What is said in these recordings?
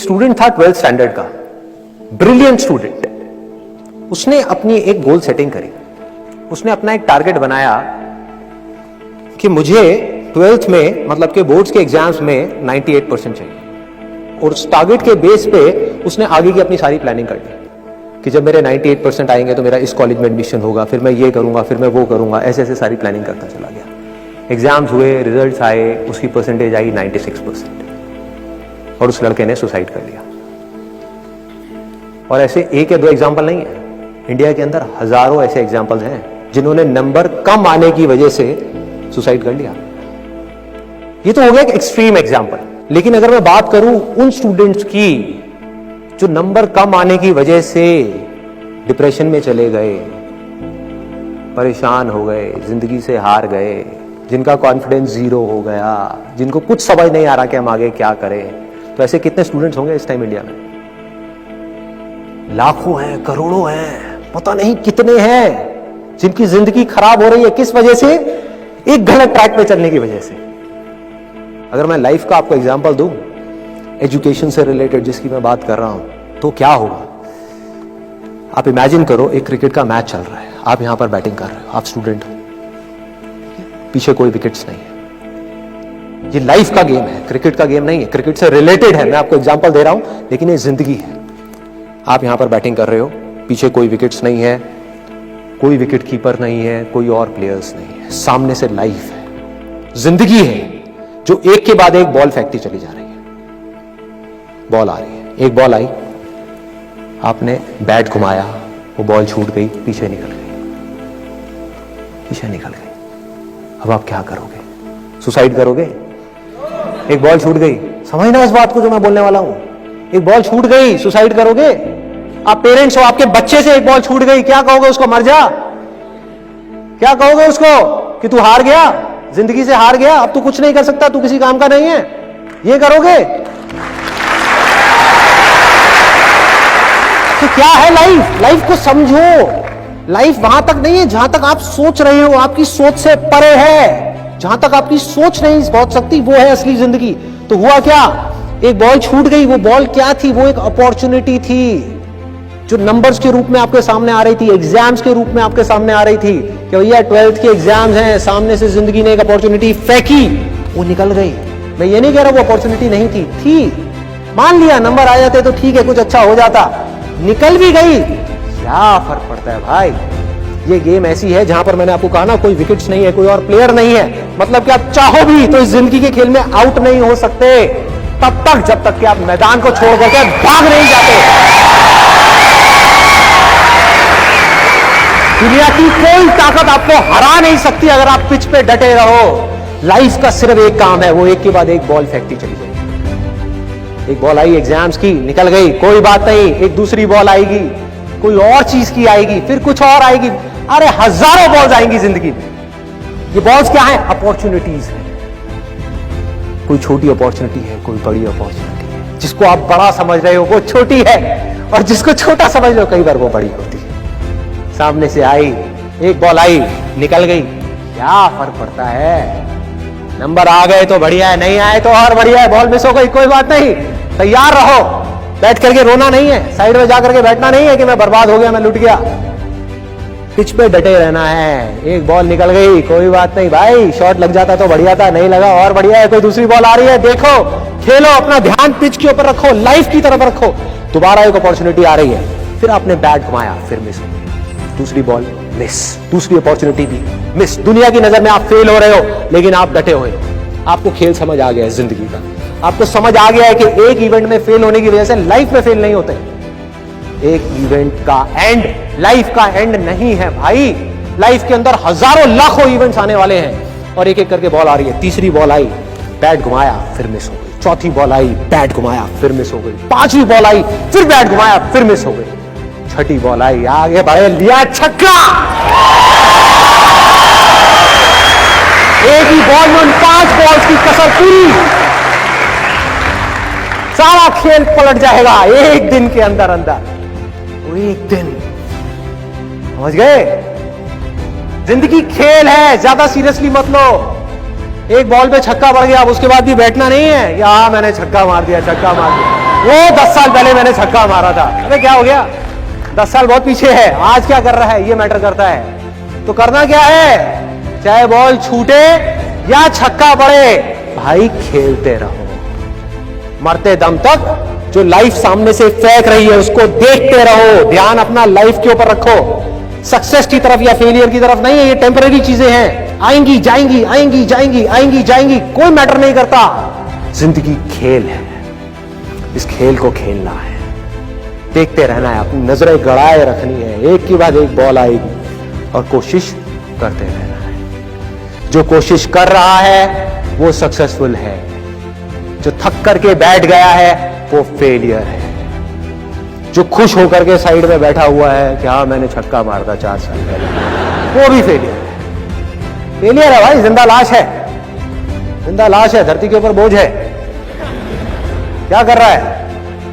Student था 12th standard का, brilliant student. उसने अपनी एक गोल सेटिंग करी। उसने अपना एक टारगेट बनाया कि मुझे 12th में मतलब के बोर्ड्स के एग्जाम्स में 98% चाहिए, और उस टारगेट के बेस पे उसने आगे की अपनी सारी प्लानिंग कर ली कि जब मेरे 98% आएंगे तो मेरा इस कॉलेज में एडमिशन होगा, फिर मैं ये करूंगा, फिर मैं वो करूंगा। ऐसे ऐसे सारी प्लानिंग करता चला गया। एग्जाम्स हुए, रिजल्ट्स आए, उसकी परसेंटेज आई 96%, और उस लड़के ने सुसाइड कर लिया। और ऐसे एक या दो एग्जाम्पल नहीं है, इंडिया के अंदर हजारों ऐसे एग्जाम्पल्स हैं जिन्होंने नंबर कम आने की वजह से सुसाइड कर लिया। ये तो हो गया एक एक्सट्रीम एग्जाम्पल। लेकिन अगर मैं बात करूं उन स्टूडेंट्स की जो नंबर कम आने की वजह से डिप्रेशन में चले गए, परेशान हो गए, जिंदगी से हार गए, जिनका कॉन्फिडेंस जीरो हो गया, जिनको कुछ समझ नहीं आ रहा कि हम आगे क्या करें, तो ऐसे कितने स्टूडेंट्स होंगे इस टाइम इंडिया में? लाखों हैं, करोड़ों हैं, पता नहीं कितने हैं जिनकी जिंदगी खराब हो रही है। किस वजह से? एक गलत ट्रैक पे चलने की वजह से। अगर मैं लाइफ का आपको एग्जांपल दूं, एजुकेशन से रिलेटेड जिसकी मैं बात कर रहा हूं, तो क्या होगा? आप इमेजिन करो, एक क्रिकेट का मैच चल रहा है, आप यहां पर बैटिंग कर रहे हो, आप स्टूडेंट हो, पीछे कोई विकेट्स नहीं है। ये लाइफ का गेम है, क्रिकेट का गेम नहीं है, क्रिकेट से रिलेटेड है। मैं आपको एग्जांपल दे रहा हूं, लेकिन ये जिंदगी है। आप यहां पर बैटिंग कर रहे हो, पीछे कोई विकेट्स नहीं है, कोई विकेट कीपर नहीं है, कोई और प्लेयर्स नहीं है, सामने से लाइफ है, जिंदगी है जो एक के बाद एक बॉल फेंकती चली जा रही है। बॉल आ रही है, एक बॉल आई, आपने बैट घुमाया, वो बॉल छूट गई, पीछे निकल गई, पीछे निकल गई। अब आप क्या करोगे? सुसाइड करोगे? एक बॉल छूट गई, समझना इस बात को जो मैं बोलने वाला हूं। एक बॉल छूट गई, सुसाइड करोगे? आप पेरेंट्स हो, आपके बच्चे से एक बॉल छूट गई, क्या कहोगे उसको? मर जा? क्या कहोगे उसको कि तू हार गया, जिंदगी से हार गया, अब तू कुछ नहीं कर सकता, तू किसी काम का नहीं है? ये करोगे? तो क्या है लाइफ? लाइफ को समझो। लाइफ वहां तक नहीं है जहां तक आप सोच रहे हो, आपकी सोच से परे है। जहां तक आपकी सोच नहीं पहुंच सकती, वो है असली जिंदगी। तो हुआ क्या? एक बॉल छूट गई। वो बॉल क्या थी? वो एक अपॉर्चुनिटी थी जो नंबर्स के रूप में आपके सामने आ रही थी, एग्जाम्स के रूप में आपके सामने आ रही थी कि भैया 12th के एग्जाम्स हैं, सामने से जिंदगी ने एक अपॉर्चुनिटी फेंकी, वो निकल गई। मैं ये नहीं कह रहा वो अपॉर्चुनिटी नहीं थी, मान लिया नंबर आ जाते तो ठीक है, कुछ अच्छा हो जाता, निकल भी गई, क्या फर्क पड़ता है भाई? ये गेम ऐसी है जहां पर मैंने आपको कहा ना, कोई विकेट्स नहीं है, कोई और प्लेयर नहीं है, मतलब कि आप चाहो भी तो इस जिंदगी के खेल में आउट नहीं हो सकते तब तक जब तक कि आप मैदान को छोड़ करके भाग नहीं जाते। दुनिया की कोई ताकत आपको हरा नहीं सकती अगर आप पिच पे डटे रहो। लाइफ का सिर्फ एक काम है, वो एक के बाद एक बॉल फेंकती चली जाएगी। एक बॉल आई एग्जाम्स की, निकल गई, कोई बात नहीं, एक दूसरी बॉल आएगी, कोई और चीज की आएगी, फिर कुछ और आएगी। अरे हजारों बॉल्स आएंगी जिंदगी में। ये बॉल्स क्या है? अपॉर्चुनिटीज है। कोई छोटी अपॉर्चुनिटी है, कोई बड़ी अपॉर्चुनिटी है। जिसको आप बड़ा समझ रहे हो वो छोटी है, और जिसको छोटा समझ रहे हो कई बार वो बड़ी होती है। सामने से आई, एक बॉल आई, निकल गई, क्या फर्क पड़ता है? नंबर आ गए तो बढ़िया है, नहीं आए तो और बढ़िया है, बॉल मिस हो गई, कोई बात नहीं, तैयार रहो। बैठ करके रोना नहीं है, साइड में जाकर के बैठना नहीं है कि मैं बर्बाद हो गया, मैं लुट गया। पिच पे डटे रहना है। एक बॉल निकल गई, कोई बात नहीं भाई, शॉट लग जाता तो बढ़िया था, नहीं लगा और बढ़िया है, कोई दूसरी बॉल आ रही है, देखो, खेलो, अपना ध्यान पिच के ऊपर रखो, लाइफ की तरफ रखो। दोबारा एक अपॉर्चुनिटी आ रही है, फिर आपने बैट घुमाया, फिर मिस हो गई, दूसरी बॉल मिस, दूसरी अपॉर्चुनिटी भी मिस। दुनिया की नजर में आप फेल हो रहे हो, लेकिन आप डटे हुए हो। आपको खेल समझ आ गया है जिंदगी का, आपको समझ आ गया है कि एक इवेंट में फेल होने की वजह से लाइफ में फेल नहीं होते। एक इवेंट का एंड लाइफ का एंड नहीं है भाई। लाइफ के अंदर हजारों लाखों इवेंट्स आने वाले हैं, और एक एक करके बॉल आ रही है। तीसरी बॉल आई, बैट घुमाया, फिर मिस हो गई। चौथी बॉल आई, बैट घुमाया, फिर मिस हो गई। पांचवी बॉल आई, फिर बैट घुमाया, फिर मिस हो गई। छठी बॉल आई, आगे बढ़े, लिया छक्का। एक ही बॉल में उन 5 बॉल्स की कसर पूरी, सारा खेल पलट जाएगा एक दिन के अंदर अंदर। एक दिन, समझ गए? जिंदगी खेल है, ज्यादा सीरियसली मत लो। एक बॉल पे छक्का पड़ गया, अब उसके बाद भी बैठना नहीं है, या मैंने छक्का मार दिया, छक्का मार दिया। वो 10 साल पहले मैंने छक्का मारा था। अबे क्या हो गया, 10 साल बहुत पीछे है, आज क्या कर रहा है ये मैटर करता है। तो करना क्या है, चाहे बॉल छूटे या छक्का पड़े, भाई खेलते रहो मरते दम तक। जो लाइफ सामने से फेंक रही है उसको देखते रहो, ध्यान अपना लाइफ के ऊपर रखो, सक्सेस की तरफ या फेलियर की तरफ नहीं है। ये टेम्पररी चीजें हैं, आएंगी जाएंगी, आएंगी जाएंगी, आएंगी जाएंगी, कोई मैटर नहीं करता। जिंदगी खेल है, इस खेल को खेलना है, देखते रहना है, अपनी नजरें गड़ाए रखनी है, एक के बाद एक बॉल आएगी और कोशिश करते रहना है। जो कोशिश कर रहा है वो सक्सेसफुल है, जो थक करके बैठ गया है वो फेलियर है। जो खुश होकर के साइड में बैठा हुआ है कि हाँ मैंने छक्का मारा था 4 साल पहले, वो भी फेलियर है। फेलियर है भाई, जिंदा लाश है, जिंदा लाश है, धरती के ऊपर बोझ है। क्या कर रहा है,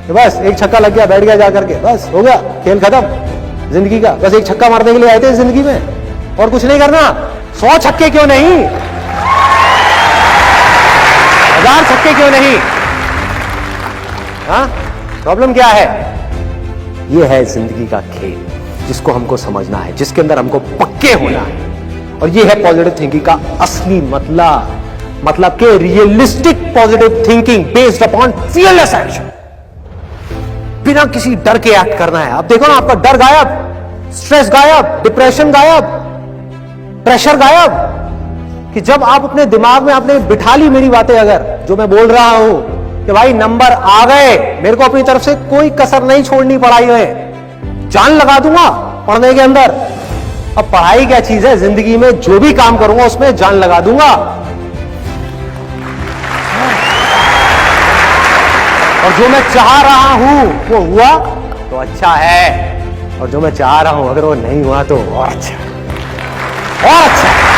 तो बस एक छक्का लग गया, बैठ गया जाकर के, बस हो गया, खेल खत्म जिंदगी का। बस एक छक्का मारने के लिए आए थे जिंदगी में, और कुछ नहीं करना। 100 छक्के क्यों नहीं, 1000 छक्के क्यों नहीं? हाँ, प्रॉब्लम क्या है? ये है जिंदगी का खेल, जिसको हमको समझना है, जिसके अंदर हमको पक्के होना है। और ये है पॉजिटिव थिंकिंग का असली मतलब कि realistic positive thinking based upon fearless action. बिना किसी डर के एक्ट करना है। अब देखो ना, आपका डर गायब, स्ट्रेस गायब, डिप्रेशन गायब, प्रेशर गायब। कि जब आप अपने दिमाग में आपने बिठा ली मेरी बातें, अगर जो मैं बोल रहा हूं कि भाई नंबर आ गए, मेरे को अपनी तरफ से कोई कसर नहीं छोड़नी पढ़ाई में, जान लगा दूंगा पढ़ने के अंदर। अब पढ़ाई क्या चीज है, जिंदगी में जो भी काम करूंगा उसमें जान लगा दूंगा। और जो मैं चाह रहा हूं वो हुआ तो अच्छा है, और जो मैं चाह रहा हूं अगर वो नहीं हुआ तो और अच्छा, और अच्छा।